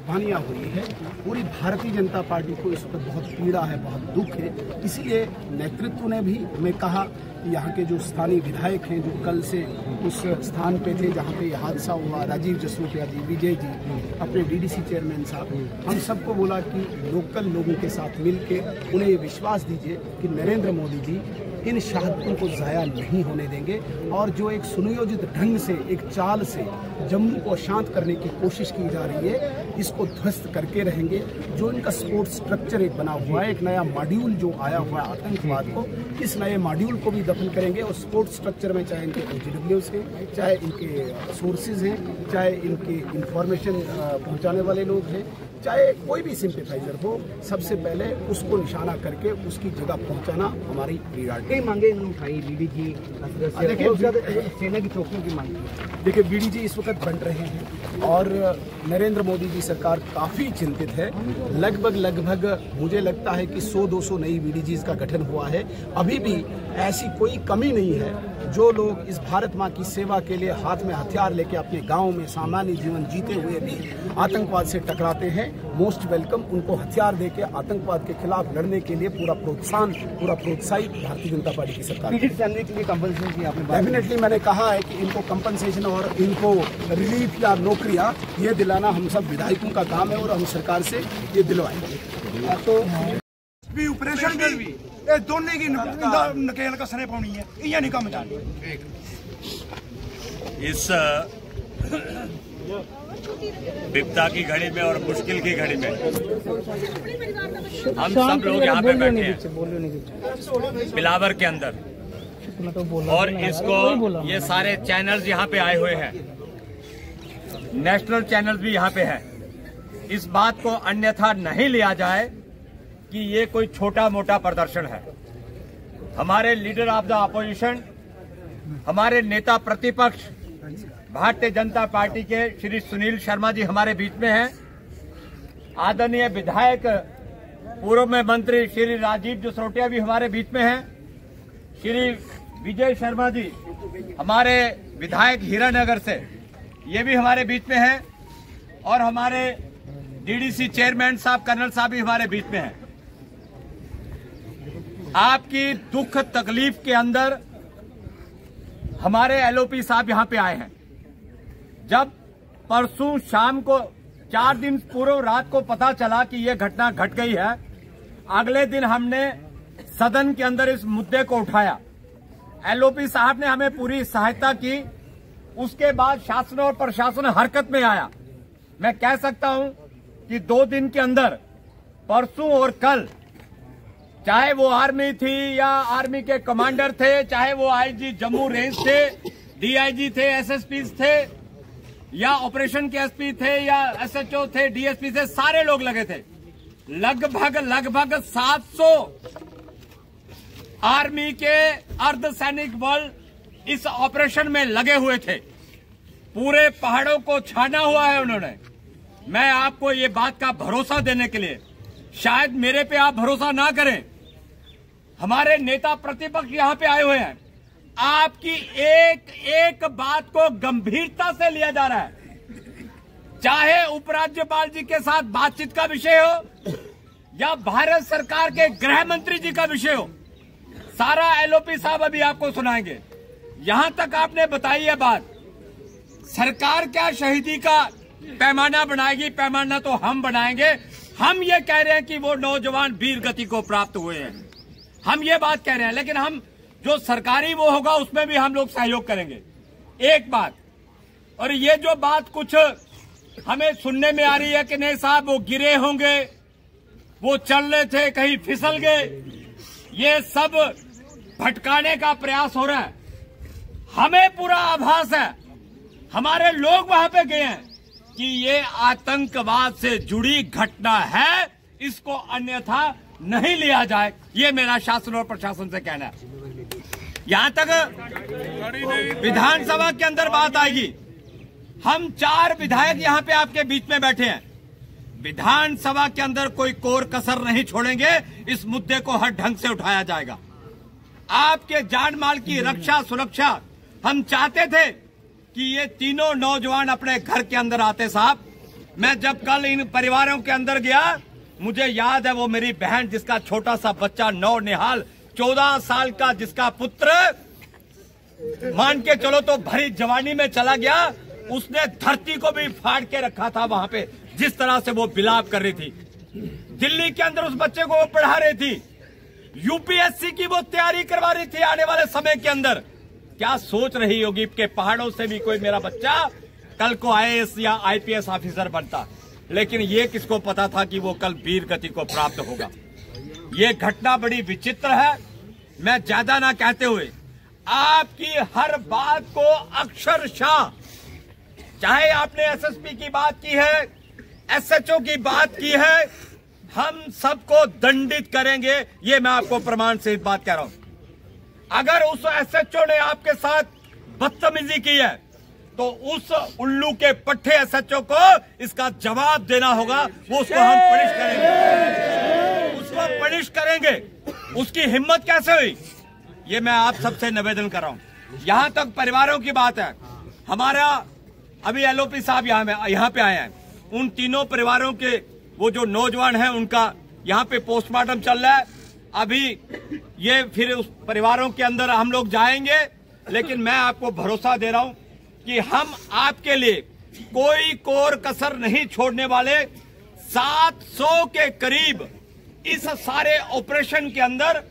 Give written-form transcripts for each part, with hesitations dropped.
कुर्बानियाँ हुई है, पूरी भारतीय जनता पार्टी को इस पर बहुत पीड़ा है, बहुत दुख है। इसलिए नेतृत्व ने भी हमें कहा कि यहाँ के जो स्थानीय विधायक हैं, जो कल से उस स्थान पे थे जहाँ पे हादसा हुआ, राजीव जसरोटिया जी, विजय जी, अपने डीडीसी चेयरमैन साहब, हम सबको बोला कि लोकल लोगों के साथ मिलके उन्हें ये विश्वास दीजिए कि नरेंद्र मोदी जी इन शहादतों को ज़ाया नहीं होने देंगे और जो एक सुनियोजित ढंग से, एक चाल से जम्मू को शांत करने की कोशिश की जा रही है, इसको ध्वस्त करके रहेंगे। जो इनका सपोर्ट स्ट्रक्चर एक बना हुआ है, एक नया मॉड्यूल जो आया हुआ है आतंकवाद को, इस नए मॉड्यूल को भी दफन करेंगे। और सपोर्ट स्ट्रक्चर में चाहे इनके OGWs हैं, चाहे इनके सोर्सेज हैं, चाहे इनके इंफॉर्मेशन पहुंचाने वाले लोग हैं, चाहे कोई भी सिंपैथाइजर हो, सबसे पहले उसको निशाना करके उसकी जगह पहुंचाना हमारी प्रायोरिटी। मांगे उठाई बीडीजी सेना की चौकियों की मांग। देखिए, बीडीजी इस वक्त बन रहे हैं और नरेंद्र मोदी जी सरकार काफ़ी चिंतित है। लगभग मुझे लगता है कि 100-200 नई बीडीजीज का गठन हुआ है। अभी भी ऐसी कोई कमी नहीं है जो लोग इस भारत माँ की सेवा के लिए हाथ में हथियार लेके अपने गाँव में सामान्य जीवन जीते हुए भी आतंकवाद से टकराते हैं। Most welcome. उनको हथियार देके आतंकवाद के खिलाफ लड़ने के लिए पूरा प्रोत्साहित भारतीय जनता पार्टी की सरकार। के लिए कंपनसेशन की आपने डेफिनेटली मैंने कहा है कि इनको कंपनसेशन और इनको रिलीफ या नौकरियां ये दिलाना हम सब विधायकों का काम है और हम सरकार से ये दिलवाएंगे। तो भी ऑपरेशन भी ये दोनों की नकेल का सरे पानी है, ये नहीं काम जानी। इस विपदा की घड़ी में और मुश्किल की घड़ी में हम सब लोग यहाँ पे बैठे हैं बिलावर के अंदर, और इसको ये सारे चैनल्स यहाँ पे आए हुए हैं, नेशनल चैनल्स भी यहाँ पे हैं। इस बात को अन्यथा नहीं लिया जाए कि ये कोई छोटा मोटा प्रदर्शन है। हमारे लीडर ऑफ द अपोजिशन, हमारे नेता प्रतिपक्ष भारतीय जनता पार्टी के श्री सुनील शर्मा जी हमारे बीच में हैं। आदरणीय विधायक पूर्व में मंत्री श्री राजीव जसरोटिया भी हमारे बीच में हैं। श्री विजय शर्मा जी हमारे विधायक हीरानगर से, ये भी हमारे बीच में हैं। और हमारे डीडीसी चेयरमैन साहब, कर्नल साहब भी हमारे बीच में हैं। आपकी दुख तकलीफ के अंदर हमारे एलओपी साहब यहां पे आए हैं। जब परसों शाम को 4 दिन पूर्व रात को पता चला कि यह घटना घट गई है, अगले दिन हमने सदन के अंदर इस मुद्दे को उठाया। एलओपी साहब ने हमें पूरी सहायता की। उसके बाद शासन और प्रशासन हरकत में आया। मैं कह सकता हूं कि 2 दिन के अंदर, परसों और कल, चाहे वो आर्मी थी या आर्मी के कमांडर थे, चाहे वो आईजी जम्मू रेंज थे, डीआईजी थे, एसएसपी थे, या ऑपरेशन के एसपी थे, या एसएचओ थे, डीएसपी थे, सारे लोग लगे थे। लगभग 700 आर्मी के अर्धसैनिक बल इस ऑपरेशन में लगे हुए थे। पूरे पहाड़ों को छाना हुआ है उन्होंने। मैं आपको ये बात का भरोसा देने के लिए, शायद मेरे पे आप भरोसा ना करें, हमारे नेता प्रतिपक्ष यहां पे आए हुए हैं। आपकी एक बात को गंभीरता से लिया जा रहा है, चाहे उपराज्यपाल जी के साथ बातचीत का विषय हो या भारत सरकार के गृह मंत्री जी का विषय हो। सारा एलओपी साहब अभी आपको सुनाएंगे। यहां तक आपने बताई है बात, सरकार क्या शहीदी का पैमाना बनाएगी? पैमाना तो हम बनाएंगे। हम ये कह रहे हैं कि वो नौजवान वीर गति को प्राप्त हुए हैं, हम ये बात कह रहे हैं। लेकिन हम जो सरकारी वो होगा उसमें भी हम लोग सहयोग करेंगे। एक बात, और ये जो बात कुछ हमें सुनने में आ रही है कि नहीं साहब वो गिरे होंगे, वो चल रहे थे, कहीं फिसल गए, ये सब भटकाने का प्रयास हो रहा है। हमें पूरा आभास है, हमारे लोग वहां पे गए हैं कि ये आतंकवाद से जुड़ी घटना है, इसको अन्यथा नहीं लिया जाए। ये मेरा शासन और प्रशासन से कहना है। यहां तक विधानसभा के अंदर बात आएगी। हम 4 विधायक यहां पे आपके बीच में बैठे हैं। विधानसभा के अंदर कोई कोर कसर नहीं छोड़ेंगे। इस मुद्दे को हर ढंग से उठाया जाएगा। आपके जान माल की रक्षा सुरक्षा हम चाहते थे कि ये तीनों नौजवान अपने घर के अंदर आते साहब, मैं जब कल इन परिवारों के अंदर गया, मुझे याद है वो मेरी बहन जिसका छोटा सा बच्चा निहाल 14 साल का, जिसका पुत्र मान के चलो तो भरी जवानी में चला गया, उसने धरती को भी फाड़ के रखा था वहां पे, जिस तरह से वो विलाप कर रही थी। दिल्ली के अंदर उस बच्चे को वो पढ़ा रही थी, यूपीएससी की वो तैयारी करवा रही थी आने वाले समय के अंदर। क्या सोच रही होगी कि पहाड़ों से भी कोई मेरा बच्चा कल को आईएएस या आईपीएस ऑफिसर बनता, लेकिन ये किसको पता था कि वो कल वीर गति को प्राप्त होगा। ये घटना बड़ी विचित्र है। मैं ज्यादा ना कहते हुए आपकी हर बात को अक्षरशः, चाहे आपने एसएसपी की बात की है, एसएचओ की बात की है, हम सबको दंडित करेंगे। ये मैं आपको प्रमाण से इस बात कह रहा हूं। अगर उस एसएचओ ने आपके साथ बदतमीजी की है तो उस उल्लू के पट्टे एसएचओ को इसका जवाब देना होगा। वो उसको हम पनिश करेंगे, उसको पनिश करेंगे। उसकी हिम्मत कैसे हुई, ये मैं आप सबसे निवेदन कर रहा हूं। यहां तक परिवारों की बात है, हमारा अभी एलओपी साहब यहाँ पे आए हैं, उन तीनों परिवारों के वो जो नौजवान हैं उनका यहाँ पे पोस्टमार्टम चल रहा है। अभी ये फिर उस परिवारों के अंदर हम लोग जाएंगे, लेकिन मैं आपको भरोसा दे रहा हूं कि हम आपके लिए कोई कोर कसर नहीं छोड़ने वाले। 700 के करीब इस सारे ऑपरेशन के अंदर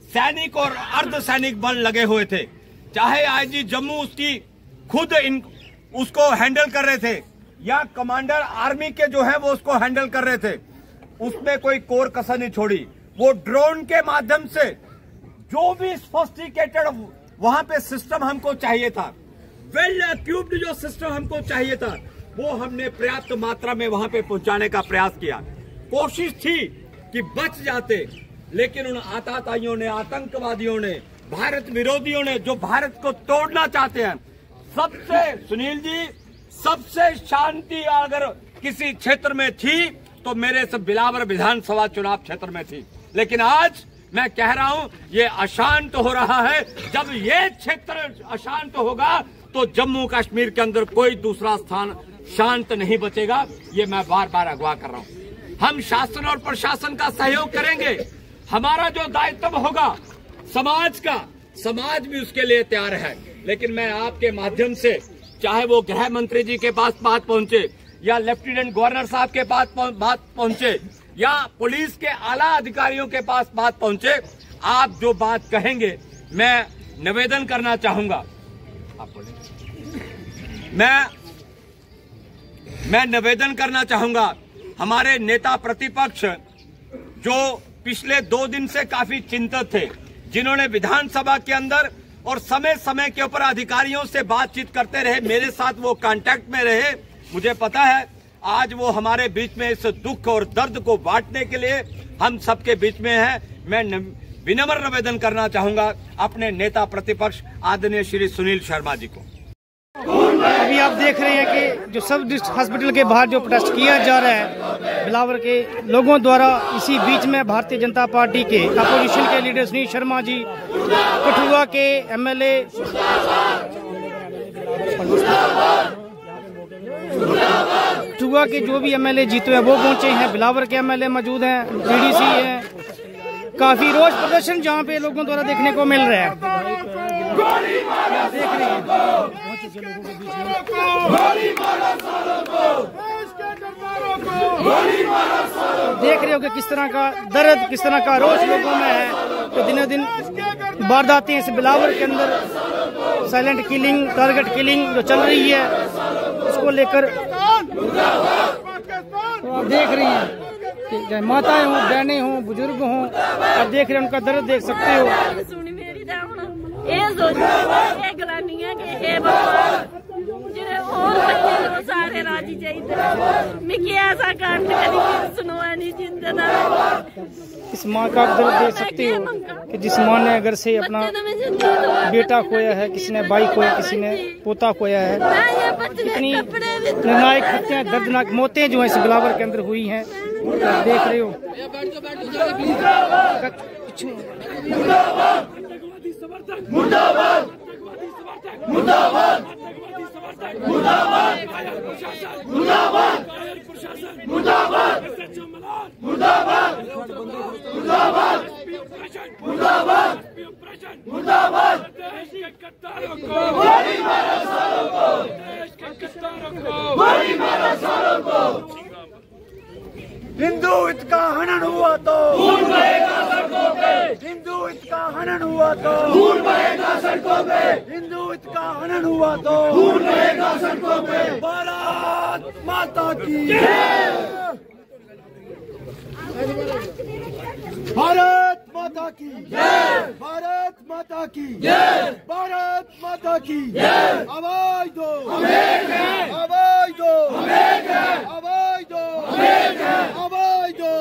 सैनिक और अर्धसैनिक बल लगे हुए थे। चाहे आईजी जम्मू उसकी खुद उसको हैंडल कर रहे थे, या कमांडर आर्मी के जो है वो उसको हैंडल कर रहे थे, उसमें कोई कोर कसर नहीं छोड़ी। वो ड्रोन के माध्यम से जो भी सोफिस्टिकेटेड वहां पे सिस्टम हमको चाहिए था, वेल इक्विप्ड जो सिस्टम हमको चाहिए था, वो हमने पर्याप्त मात्रा में वहां पे पहुंचाने का प्रयास किया। कोशिश थी कि बच जाते, लेकिन उन आतताइयों ने, आतंकवादियों ने, भारत विरोधियों ने, जो भारत को तोड़ना चाहते हैं, सबसे सुनील जी, सबसे शांति अगर किसी क्षेत्र में थी तो मेरे से बिलावर विधानसभा चुनाव क्षेत्र में थी। लेकिन आज मैं कह रहा हूं ये अशांत हो रहा है। जब ये क्षेत्र अशांत होगा तो जम्मू कश्मीर के अंदर कोई दूसरा स्थान शांत नहीं बचेगा। ये मैं बार बार अगवा कर रहा हूं। हम शासन और प्रशासन का सहयोग करेंगे। हमारा जो दायित्व होगा समाज का, समाज भी उसके लिए तैयार है। लेकिन मैं आपके माध्यम से, चाहे वो गृह मंत्री जी के पास बात पहुंचे, या लेफ्टिनेंट गवर्नर साहब के पास बात पहुंचे, या पुलिस के आला अधिकारियों के पास बात पहुंचे, आप जो बात कहेंगे मैं निवेदन करना चाहूंगा। आप बोले। मैं निवेदन करना चाहूंगा, हमारे नेता प्रतिपक्ष जो पिछले 2 दिन से काफी चिंतित थे, जिन्होंने विधानसभा के अंदर और समय समय के ऊपर अधिकारियों से बातचीत करते रहे, मेरे साथ वो कांटेक्ट में रहे, मुझे पता है आज वो हमारे बीच में इस दुख और दर्द को बांटने के लिए हम सबके बीच में है। मैं विनम्र निवेदन करना चाहूंगा अपने नेता प्रतिपक्ष आदरणीय श्री सुनील शर्मा जी को। अभी आप देख रहे हैं कि जो सब डिस्ट्रिक्ट हॉस्पिटल के बाहर जो प्रोटेस्ट किया जा रहा है बिलावर के लोगों द्वारा, इसी बीच में भारतीय जनता पार्टी के अपोजिशन के लीडर सुनील शर्मा जी, कठुआ के एमएलए कठुआ के जो भी एमएलए जीते हैं वो पहुंचे हैं, बिलावर के एमएलए मौजूद हैं, डीडीसी हैं। काफी रोष प्रदर्शन जहां पे लोगों द्वारा देखने को मिल रहा है। देख रहे हैं, देख रहे हो कि किस तरह का दर्द, किस तरह का रोष लोगों में है। तो दिनों दिन वारदातें इस बिलावर के अंदर साइलेंट किलिंग, टारगेट किलिंग जो चल रही है, उसको लेकर तो आप देख रही हैं कि माताएं हों, बहनें हों, बुजुर्ग हों, आप देख रहे हैं उनका दर्द देख सकते हो। सारे राजी चाहिए, मिकी ऐसा कांड करी सुनवा नहीं जिंदा। इस माँ का दर्द देख सकते हो कि जिस माँ ने अगर से अपना बेटा खोया है, किसी ने भाई खोया, किसी ने पोता खोया है। इतनी निर्णायक हत्याएं, दर्दनाक मौतें जो है इस बिलावर के अंदर हुई हैं, देख रहे हो। मुर्दाबाद, मुर्दाबाद, मुर्दाबाद, मुर्दाबाद, मुर्दाबाद, मुर्दाबाद, मुर्दाबाद, देश के गद्दारों को गोली मारो सालों को, देश के गद्दारों को गोली मारो सालों को। हिंदू हित का हनन हुआ तो खून बहेगा सड़कों पे, हिंदू हित का हनन हुआ तो खून बहेगा सड़कों पे, हिंदू हित का हनन हुआ तो खून बहेगा सड़कों पे। भारत माता की जय, भारत माता की जय, भारत माता की जय, भारत माता की जय। आवाज दो, आवाज दो, आवाज दो, आवाज दो।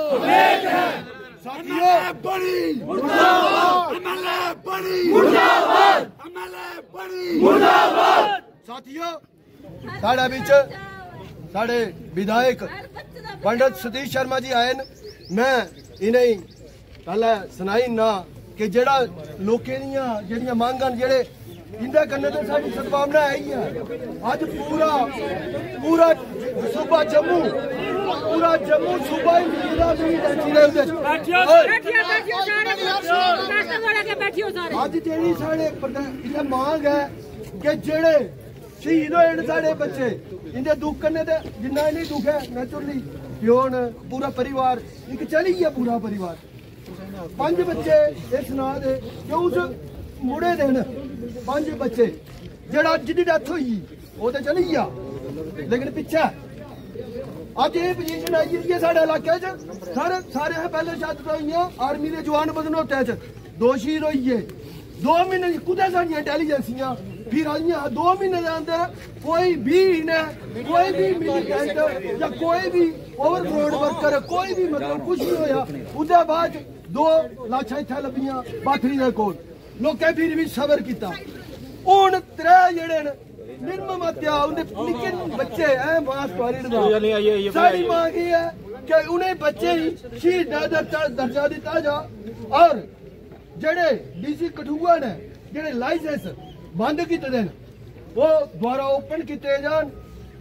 साथियों बड़ी मुर्दाबाद, एमएलए बड़ी मुर्दाबाद, एमएलए बड़ी मुर्दाबाद। साथियों साढ़े बिच साढ़े विधायक पंडित सतीश शर्मा जी आए न, मैं इन्हें पहले सुनाई ना कि जेड़ा लोकें दियां जेड़ियां मांगां जेड़े इंदे कन्नै तो साडी सद्भावना है ही है। अज पूरा सूबा जम्मू, पूरा जम्मू सूबा ही अज जेड़ी साढ़े इत्थे मांग है कि जेड़े शहीद होए न साढ़े बच्चे, इंदे दुख कन्नै ते जिन्ना इन्हें दुख है नेचुरली प्योन पूरा परिवार एक चली गया, पूरा परिवार 5 बच्चे इस ना दे कि उस मुड़े दे न 5 बच्चे जेड़ा जिंदी डेथ हुई वो तो चली गया, लेकिन पिछे अज ये पोजीशन आई है साढ़े इलाके च। सारे पहले शहादत हुई आर्मी के जवान बदनोते च 2 शहीद होई है। 2 महीने कुदै साडियां इंटैलीजेंसियां फिर आइयां 2 महीने के अंदर कोई भी मिलिटेंट या कोई भी ओवरफ्लोड वर्कर कोई भी मतलब कुछ नहीं होया। उसके बाद 2 लाशां इत्थे लभियां बाथरी दे कोल, लोकें फिर भी सबर किया। हुण 3 जेड़े न निर्मम हत्या उनके निक्के बच्चे है मास पारिड दा। साडी मांग ये है कि उन्हें बच्चे ही शहीद दर्जा दिता जा और जेड़े डीसी कठुआ ने जेड़े लाइसेंस बंद किए देन वो दोबारा ओपन किए जान,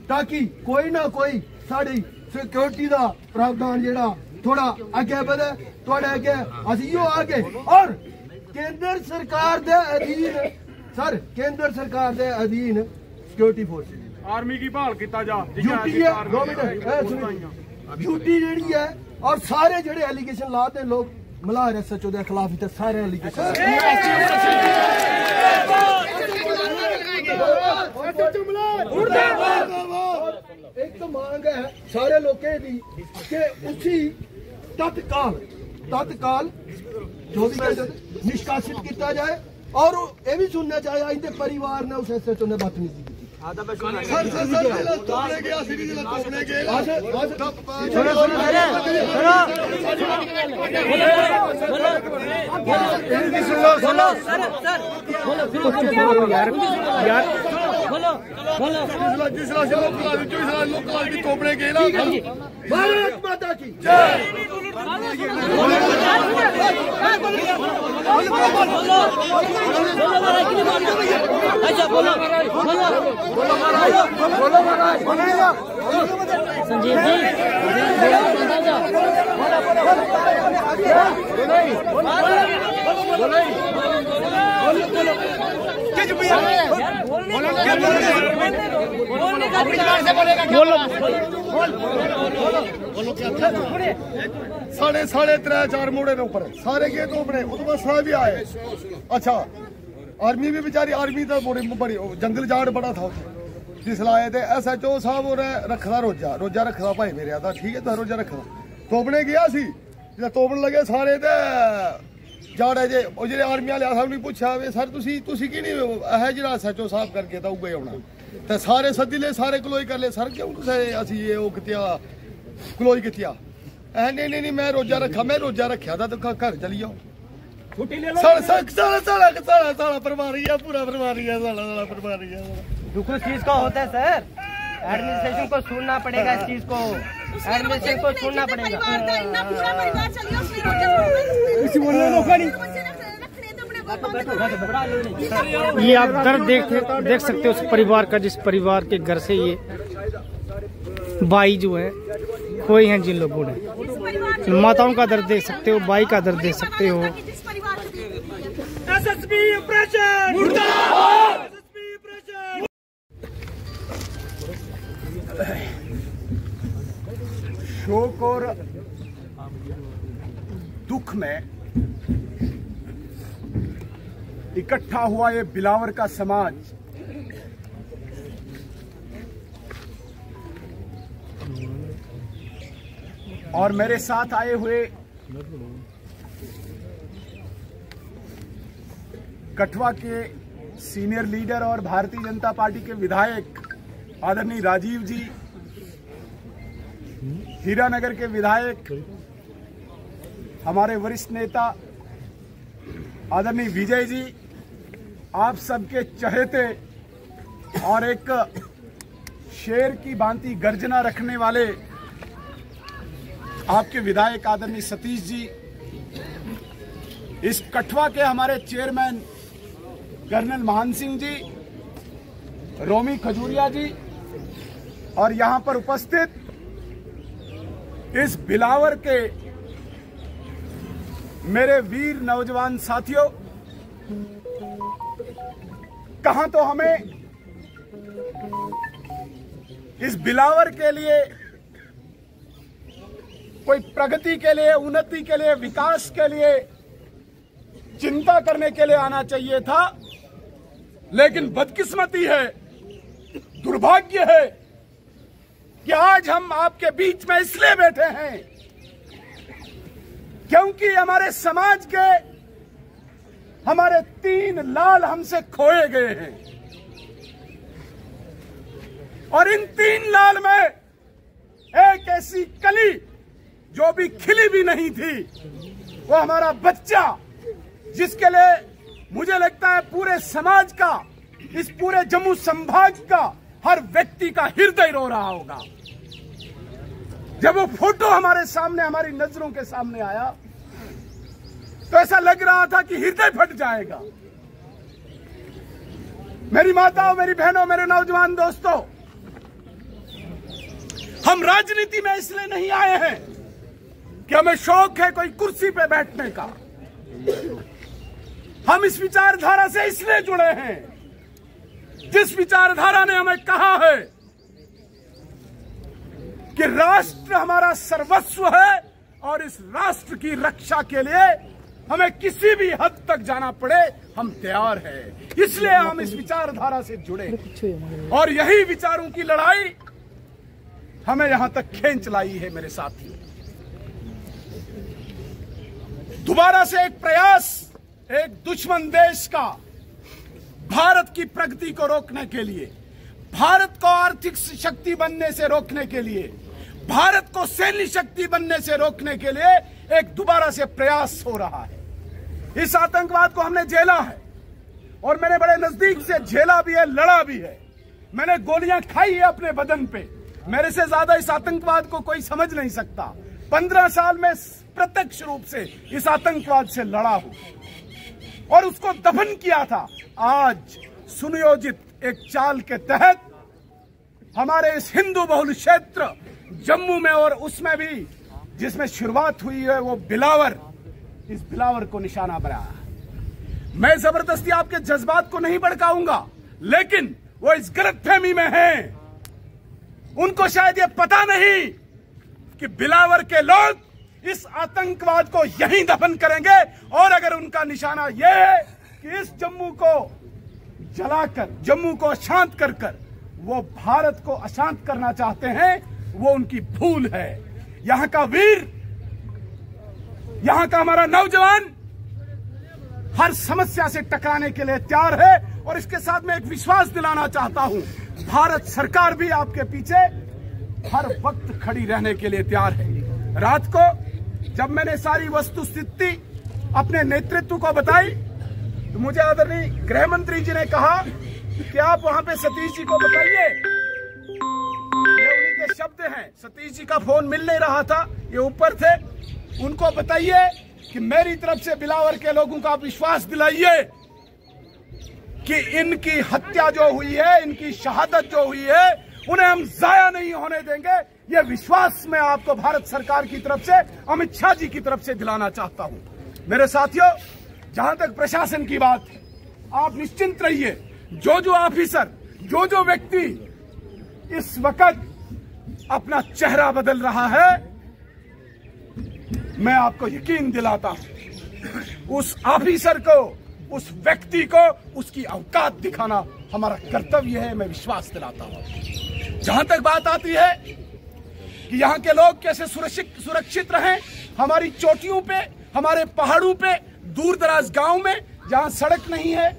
ताकि कोई ना कोई साड़ी सिक्योरिटी का प्रावधान जेड़ा थोड़ा आगे बढ़े, थोड़े आगे असियो आगे। और केंद्र सरकार दे अधीन सर, केंद्र सरकार दे अधीन सिक्योरिटी फोर्स आर्मी की बहाल किया जा, ड्यूटी है 2 मिनट ड्यूटी जेड़ी है। और सारे जेड़े एलिगेशन लाते लोग मल्हार SHO के खिलाफ ही सारे एलिगेशन एक तो मांग है सारे लोगों की कि उसी तत्काल जो भी निष्कासित किया जाए। और ये भी सुनना चाहिए इनके परिवार ने उस SHO ने बदतमीजी की। भारत माता की जय। संजीव जी साढ़े 3-4 मुड़े ऊपर सारे गेट ओपने साहब भी आए। अच्छा आर्मी भी बेचारी आर्मी तो बड़ी जंगल जाड़ बड़ा था जिसला आए थे। SHO साहब और रखदा रोजा रखदा भाई मेरे आता ठीक है तो रोजा रखदा तोपने गया सी जो तोपन लगे सारे ते जाड़े जे जो आर्मी वाले साहब ने पूछा वे सर तुसी की नहीं है जो SHO साहब करके तो उगे आना तो सारे सदी ले सारे कलोई कर ले सर क्यों असी ये कलोई कितिया नहीं मैं रोजा रखा था तो घर चली जाओ सारा परिवार ही है पूरा परिवार ही है सारा परिवार ही है। दुख उस चीज का होता है सर, एडमिनिस्ट्रेशन को सुनना पड़ेगा इस चीज को, एडमिनिस्ट्रेशन को सुनना पड़ेगा। ये आप दर्द देख सकते हो उस परिवार का, जिस परिवार के घर से ये बाई जो है खोई हैं जिन लोगों ने। माताओं का दर्द देख सकते हो, बाई का दर्द देख सकते हो। एसएसपी ऑपरेशन मुर्दाबाद, एसएसपी ऑपरेशन। शोक और दुख में इकट्ठा हुआ ये बिलावर का समाज और मेरे साथ आए हुए कठुआ के सीनियर लीडर और भारतीय जनता पार्टी के विधायक आदरणीय राजीव जी, हीरानगर के विधायक हमारे वरिष्ठ नेता आदरणीय विजय जी, आप सबके चहेते और एक शेर की भांति गर्जना रखने वाले आपके विधायक आदरणीय सतीश जी, इस कठुआ के हमारे चेयरमैन कर्नल महान सिंह जी, रोमी खजूरिया जी और यहां पर उपस्थित इस बिलावर के मेरे वीर नौजवान साथियों, कहां तो हमें इस बिलावर के लिए कोई प्रगति के लिए, उन्नति के लिए, विकास के लिए चिंता करने के लिए आना चाहिए था, लेकिन बदकिस्मती है, दुर्भाग्य है कि आज हम आपके बीच में इसलिए बैठे हैं क्योंकि हमारे समाज के हमारे 3 लाल हमसे खोए गए हैं और इन 3 लाल में एक ऐसी कली जो भी खिली भी नहीं थी, वो हमारा बच्चा, जिसके लिए मुझे लगता है पूरे समाज का, इस पूरे जम्मू संभाग का हर व्यक्ति का हृदय रो रहा होगा। जब वो फोटो हमारे सामने, हमारी नजरों के सामने आया तो ऐसा लग रहा था कि हृदय फट जाएगा। मेरी माताओं, मेरी बहनों, मेरे नौजवान दोस्तों, हम राजनीति में इसलिए नहीं आए हैं कि हमें शौक है कोई कुर्सी पे बैठने का। हम इस विचारधारा से इसलिए जुड़े हैं जिस विचारधारा ने हमें कहा है कि राष्ट्र हमारा सर्वस्व है और इस राष्ट्र की रक्षा के लिए हमें किसी भी हद तक जाना पड़े, हम तैयार हैं। इसलिए हम इस विचारधारा से जुड़े और यही विचारों की लड़ाई हमें यहां तक खींच लाई है। मेरे साथियों, दोबारा से एक प्रयास एक दुश्मन देश का भारत की प्रगति को रोकने के लिए, भारत को आर्थिक शक्ति बनने से रोकने के लिए, भारत को सैन्य शक्ति बनने से रोकने के लिए एक दोबारा से प्रयास हो रहा है। इस आतंकवाद को हमने झेला है और मैंने बड़े नजदीक से झेला भी है, लड़ा भी है। मैंने गोलियां खाई है अपने बदन पे। मेरे से ज्यादा इस आतंकवाद को कोई समझ नहीं सकता। 15 साल में प्रत्यक्ष रूप से इस आतंकवाद से लड़ा हूं और उसको दफन किया था। आज सुनियोजित एक चाल के तहत हमारे इस हिंदू बहुल क्षेत्र जम्मू में और उसमें भी जिसमें शुरुआत हुई है वो बिलावर, इस बिलावर को निशाना बनाया। मैं जबरदस्ती आपके जज्बात को नहीं भड़काऊंगा, लेकिन वो इस गलतफहमी में हैं, उनको शायद ये पता नहीं कि बिलावर के लोग इस आतंकवाद को यहीं दफन करेंगे और अगर उनका निशाना यह है कि इस जम्मू को जलाकर, जम्मू को अशांत कर कर वो भारत को अशांत करना चाहते हैं, वो उनकी भूल है। यहां का वीर, यहां का हमारा नौजवान हर समस्या से टकराने के लिए तैयार है और इसके साथ मैं एक विश्वास दिलाना चाहता हूं, भारत सरकार भी आपके पीछे हर वक्त खड़ी रहने के लिए तैयार है। रात को जब मैंने सारी वस्तुस्थिति अपने नेतृत्व को बताई तो मुझे आदरणीय गृह मंत्री जी ने कहा कि आप वहां पे सतीश जी को बताइए, ये उन्हीं के शब्द हैं। सतीश जी का फोन मिल नहीं रहा था, ये ऊपर थे, उनको बताइए कि मेरी तरफ से बिलावर के लोगों को आप विश्वास दिलाइए कि इनकी हत्या जो हुई है, इनकी शहादत जो हुई है, उन्हें हम जाया नहीं होने देंगे। यह विश्वास मैं आपको भारत सरकार की तरफ से, अमित शाह जी की तरफ से दिलाना चाहता हूं। मेरे साथियों, जहां तक प्रशासन की बात है, आप निश्चिंत रहिए। जो ऑफिसर, जो व्यक्ति इस वक्त अपना चेहरा बदल रहा है, मैं आपको यकीन दिलाता हूं, उस ऑफिसर को, उस व्यक्ति को उसकी औकात दिखाना हमारा कर्तव्य है। मैं विश्वास दिलाता हूं। जहां तक बात आती है कि यहाँ के लोग कैसे सुरक्षित रहें, हमारी चोटियों पे, हमारे पहाड़ों पे, दूर दराज गांव में जहां सड़क नहीं है,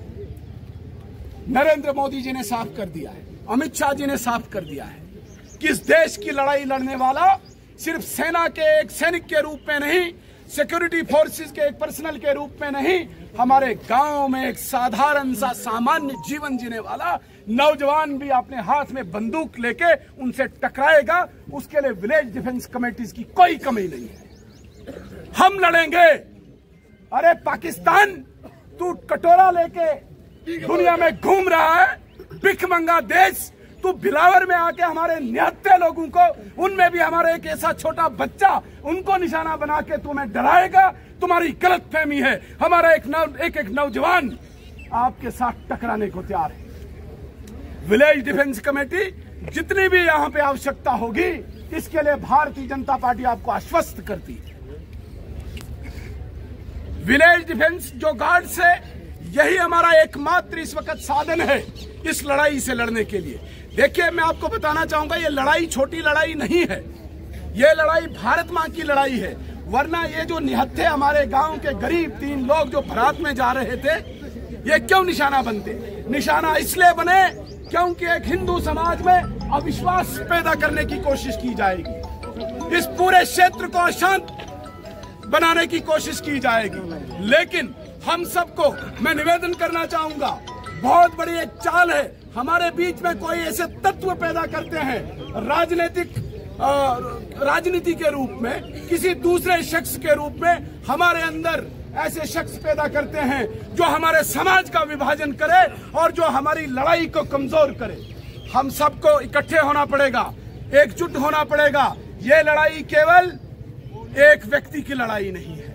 नरेंद्र मोदी जी ने साफ कर दिया है, अमित शाह जी ने साफ कर दिया है कि इस देश की लड़ाई लड़ने वाला सिर्फ सेना के एक सैनिक के रूप में नहीं, सिक्योरिटी फोर्सेस के एक पर्सनल के रूप में नहीं, हमारे गांव में एक साधारण सा सामान्य जीवन जीने वाला नौजवान भी अपने हाथ में बंदूक लेके उनसे टकराएगा। उसके लिए विलेज डिफेंस कमेटीज की कोई कमी नहीं है। हम लड़ेंगे। अरे पाकिस्तान, तू कटोरा लेके दुनिया में घूम रहा है, भिखमंगा देश, तू बिलावर में आके हमारे निहत्थे लोगों को, उनमें भी हमारे एक ऐसा छोटा बच्चा, उनको निशाना बना के तुम्हें डराएगा। तुम्हारी गलतफहमी है। हमारा एक नौजवान आपके साथ टकराने को तैयार है। विलेज डिफेंस कमेटी जितनी भी यहां पे आवश्यकता होगी, इसके लिए भारतीय जनता पार्टी आपको आश्वस्त करती है। विलेज डिफेंस जो गार्ड्स है, यही हमारा एकमात्र इस वक्त साधन है इस लड़ाई से लड़ने के लिए। देखिए, मैं आपको बताना चाहूंगा, ये लड़ाई छोटी लड़ाई नहीं है, ये लड़ाई भारत मां की लड़ाई है। वरना ये जो निहत्थे हमारे गांव के गरीब 3 लोग जो बारात में जा रहे थे, ये क्यों निशाना बनते? निशाना इसलिए बने क्योंकि एक हिंदू समाज में अविश्वास पैदा करने की कोशिश की जाएगी, इस पूरे क्षेत्र को अशांत बनाने की कोशिश की जाएगी। लेकिन हम सबको मैं निवेदन करना चाहूंगा, बहुत बड़ी एक चाल है, हमारे बीच में कोई ऐसे तत्व पैदा करते हैं राजनीति के रूप में, किसी दूसरे शख्स के रूप में हमारे अंदर ऐसे शख्स पैदा करते हैं जो हमारे समाज का विभाजन करे और जो हमारी लड़ाई को कमजोर करे। हम सबको इकट्ठे होना पड़ेगा, एकजुट होना पड़ेगा। ये लड़ाई केवल एक व्यक्ति की लड़ाई नहीं है,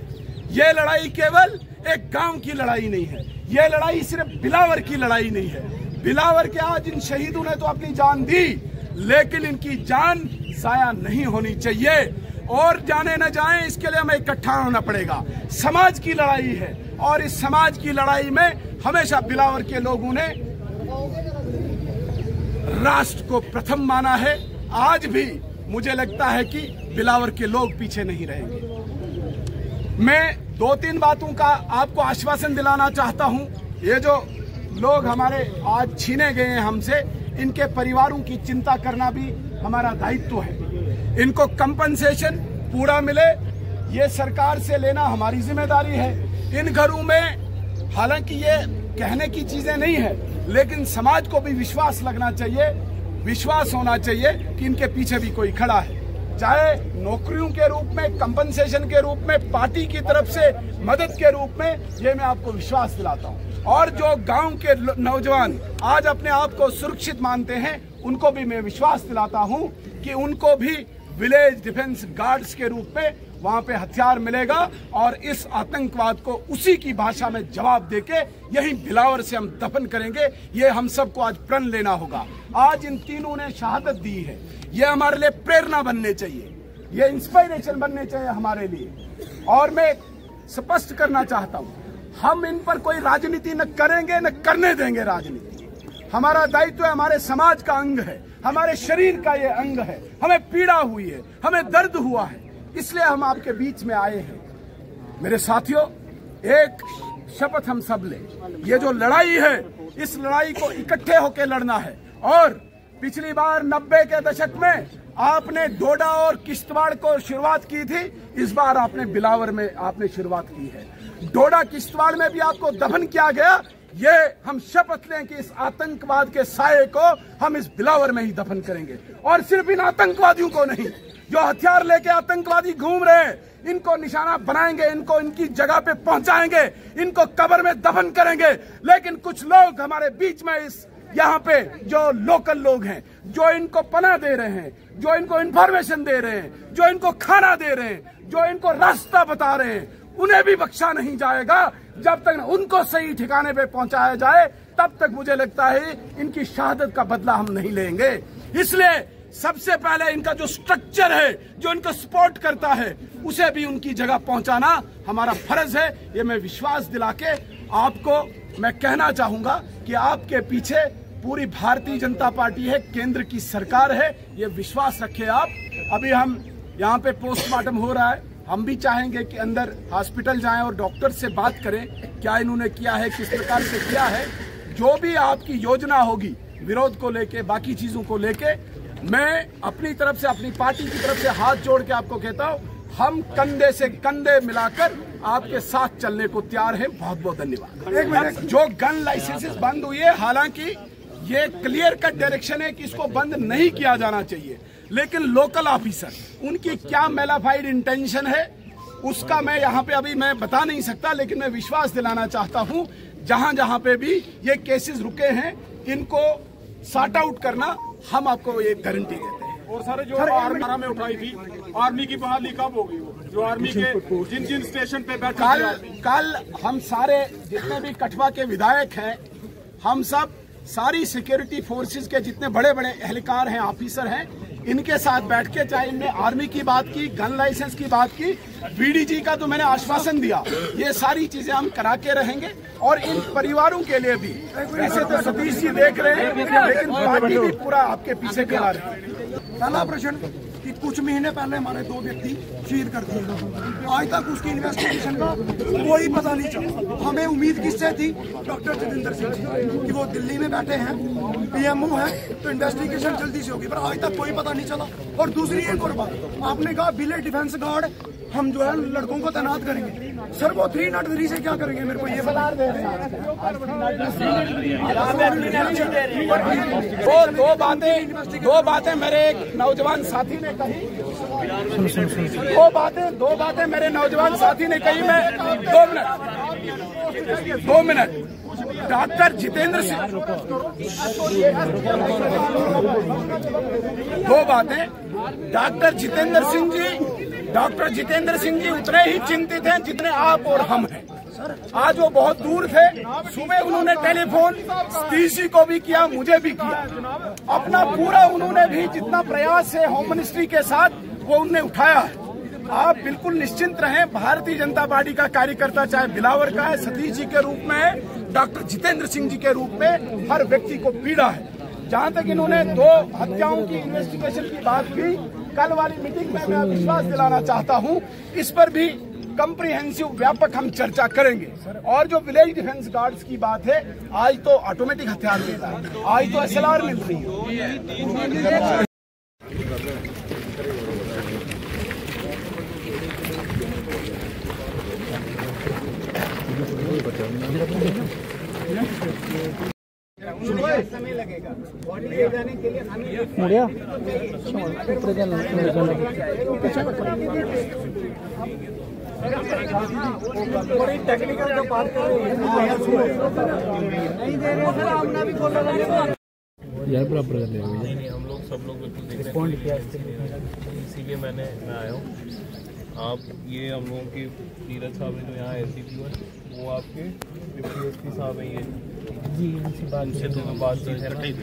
ये लड़ाई केवल एक गांव की लड़ाई नहीं है, ये लड़ाई सिर्फ बिलावर की लड़ाई नहीं है। बिलावर के आज इन शहीदों ने तो अपनी जान दी, लेकिन इनकी जान जाया नहीं होनी चाहिए और जाने न जाएं, इसके लिए हमें इकट्ठा होना पड़ेगा। समाज की लड़ाई है और इस समाज की लड़ाई में हमेशा बिलावर के लोगों ने राष्ट्र को प्रथम माना है। आज भी मुझे लगता है कि बिलावर के लोग पीछे नहीं रहेंगे। मैं 2-3 बातों का आपको आश्वासन दिलाना चाहता हूं। ये जो लोग हमारे आज छीने गए हैं हमसे, इनके परिवारों की चिंता करना भी हमारा दायित्व है। इनको कंपनसेशन पूरा मिले, ये सरकार से लेना हमारी जिम्मेदारी है। इन घरों में हालांकि ये कहने की चीजें नहीं है, लेकिन समाज को भी विश्वास लगना चाहिए, विश्वास होना चाहिए कि इनके पीछे भी कोई खड़ा है, चाहे नौकरियों के रूप में, कंपनसेशन के रूप में, पार्टी की तरफ से मदद के रूप में। ये मैं आपको विश्वास दिलाता हूँ। और जो गांव के नौजवान आज अपने आप को सुरक्षित मानते हैं, उनको भी मैं विश्वास दिलाता हूं कि उनको भी विलेज डिफेंस गार्ड्स के रूप में वहां पे हथियार मिलेगा और इस आतंकवाद को उसी की भाषा में जवाब देके यही बिलावर से हम दफन करेंगे। ये हम सबको आज प्रण लेना होगा। आज इन तीनों ने शहादत दी है, ये हमारे लिए प्रेरणा बनने चाहिए, ये इंस्पिरेशन बनने चाहिए हमारे लिए। और मैं स्पष्ट करना चाहता हूं, हम इन पर कोई राजनीति न करेंगे, न करने देंगे राजनीति। हमारा दायित्व है, हमारे समाज का अंग है, हमारे शरीर का ये अंग है, हमें पीड़ा हुई है, हमें दर्द हुआ है, इसलिए हम आपके बीच में आए हैं। मेरे साथियों, एक शपथ हम सब लें, ये जो लड़ाई है, इस लड़ाई को इकट्ठे होकर लड़ना है। और पिछली बार 90 के दशक में आपने डोडा और किश्तवाड़ को शुरुआत की थी, इस बार आपने बिलावर में आपने शुरुआत की है। डोडा किश्तवाड़ में भी आपको दफन किया गया, ये हम शपथ लें कि इस आतंकवाद के साये को हम इस बिलावर में ही दफन करेंगे। और सिर्फ इन आतंकवादियों को नहीं, जो हथियार लेके आतंकवादी घूम रहे हैं, इनको निशाना बनाएंगे, इनको इनकी जगह पे पहुंचाएंगे, इनको कब्र में दफन करेंगे। लेकिन कुछ लोग हमारे बीच में इस यहाँ पे जो लोकल लोग हैं, जो इनको पनाह दे रहे हैं, जो इनको इंफॉर्मेशन दे रहे हैं, जो इनको खाना दे रहे हैं, जो इनको रास्ता बता रहे हैं, उन्हें भी बख्शा नहीं जाएगा। जब तक उनको सही ठिकाने पे पहुंचाया जाए, तब तक मुझे लगता है इनकी शहादत का बदला हम नहीं लेंगे। इसलिए सबसे पहले इनका जो स्ट्रक्चर है, जो इनको सपोर्ट करता है, उसे भी उनकी जगह पहुंचाना हमारा फर्ज है। ये मैं विश्वास दिला के आपको मैं कहना चाहूंगा कि आपके पीछे पूरी भारतीय जनता पार्टी है, केंद्र की सरकार है, ये विश्वास रखे आप। अभी हम यहाँ पे पोस्टमार्टम हो रहा है, हम भी चाहेंगे कि अंदर हॉस्पिटल जाएं और डॉक्टर से बात करें, क्या इन्होंने किया है, किस प्रकार से किया है। जो भी आपकी योजना होगी विरोध को लेके, बाकी चीजों को लेके, मैं अपनी तरफ से, अपनी पार्टी की तरफ से हाथ जोड़ के आपको कहता हूँ, हम कंधे से कंधे मिलाकर आपके साथ चलने को तैयार हैं। बहुत बहुत धन्यवाद। एक मिनट, जो गन लाइसेंसेस बंद हुई है, हालांकि ये क्लियर कट डायरेक्शन है कि इसको बंद नहीं किया जाना चाहिए, लेकिन लोकल ऑफिसर उनकी क्या मेलाफाइड इंटेंशन है उसका मैं यहाँ पे अभी मैं बता नहीं सकता, लेकिन मैं विश्वास दिलाना चाहता हूँ जहाँ जहाँ पे भी ये केसेस रुके हैं, इनको सॉर्ट आउट करना हम आपको ये गारंटी देते हैं। और सारे जो आर्मी में उठाई थी, आर्मी की बहाली कब होगी? वो जो आर्मी के जिन जिन स्टेशन पे बैठे कल हम सारे जितने भी कठवा के विधायक हैं, हम सब सारी सिक्योरिटी फोर्सेस के जितने बड़े बड़े एहलकार हैं, ऑफिसर हैं, इनके साथ बैठ के, चाहे इनने आर्मी की बात की, गन लाइसेंस की बात की, बीडीजी का तो मैंने आश्वासन दिया, ये सारी चीजें हम करा के रहेंगे। और इन परिवारों के लिए भी, वैसे तो सतीश जी देख रहे हैं, लेकिन पार्टी भी पूरा आपके पीछे खड़ा रहे। पहला प्रश्न कि कुछ महीने पहले हमारे 2 व्यक्ति शहीद कर दिए, आज तक उसकी इन्वेस्टिगेशन का कोई पता नहीं चला। हमें उम्मीद किससे थी? डॉक्टर जितेंद्र सिंह जी कि वो दिल्ली में बैठे हैं, पीएमओ है, तो इन्वेस्टिगेशन जल्दी से होगी, पर आज तक कोई पता नहीं चला। और दूसरी एक और बात, आपने कहा विलेज डिफेंस गार्ड हम जो है लड़कों को तैनात करेंगे, सर वो 303 से क्या करेंगे? मेरे को ये बता दे। दो बातें मेरे एक नौजवान साथी ने कही, दो बातें मेरे नौजवान साथी ने कही। मैं 2 मिनट डॉक्टर जितेंद्र सिंह, 2 बातें। डॉक्टर जितेंद्र सिंह जी उतने ही चिंतित हैं जितने आप और हम हैं। आज वो बहुत दूर थे, सुबह उन्होंने टेलीफोन डीसी को भी किया, मुझे भी किया, अपना पूरा उन्होंने भी जितना प्रयास है होम मिनिस्ट्री के साथ वो उन्होंने उठाया है। आप बिल्कुल निश्चिंत रहें, भारतीय जनता पार्टी का कार्यकर्ता चाहे बिलावर का है, सतीश जी के रूप में है, डॉक्टर जितेंद्र सिंह जी के रूप में हर व्यक्ति को पीड़ा है। जहां तक इन्होंने 2 हत्याओं की इन्वेस्टिगेशन की बात की, कल वाली मीटिंग में मैं विश्वास दिलाना चाहता हूं, इस पर भी कंप्रीहेंसिव व्यापक हम चर्चा करेंगे। और जो विलेज डिफेंस गार्ड्स की बात है, आज तो ऑटोमेटिक हथियार मिल रहा है, आज तो SLR मिल रही है। समय लगेगा ले जाने के लिए हमें टेक्निकल जो बात कर रहे हैं यार बराबर कर ले। नहीं, हम लोग सब लोग बिल्कुल रिस्पॉन्ड किया, इसीलिए मैं आया हूँ। आप ये हम लोगों के नीरज साहब है जो यहाँ SDPO है, वो आपके डिप्टी साहब है ये जी, उनसे तो मैं बात की है,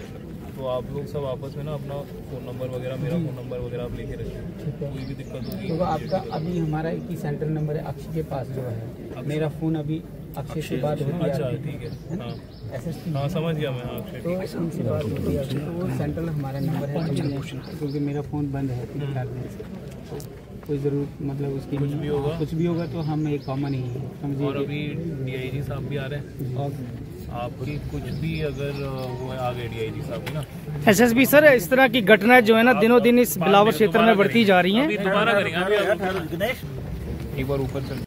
तो आप लोग सब आपस में ना अपना फ़ोन नंबर वगैरह, मेरा फ़ोन नंबर वगैरह आप लेके रखिए, कोई भी दिक्कत होगी तो आपका। अभी हमारा एक ही सेंटर नंबर है अक्षय के पास जो है, मेरा फ़ोन अभी अक्षय से बात होती है। अच्छा ठीक है, हाँ SSP, हाँ समझ गया मैं, हाँ अक्षय, तो उनसे बात होती है। तो वो सेंट्रल हमारा नंबर है, क्योंकि मेरा फ़ोन बंद है फिलहाल में, तो कोई ज़रूरत मतलब उसकी कुछ भी होगा तो हम एक कॉमन ही है, समझिए। और अभी DIG साहब भी आ रहे हैं, और आपकी कुछ भी अगर वो आ गए DIG साहब ना, SSP सर, इस तरह की घटनाएं जो है ना दिनों दिन इस बिलावर क्षेत्र में बढ़ती जा रही हैं। दोबारा करेंगे, एक बार ऊपर चल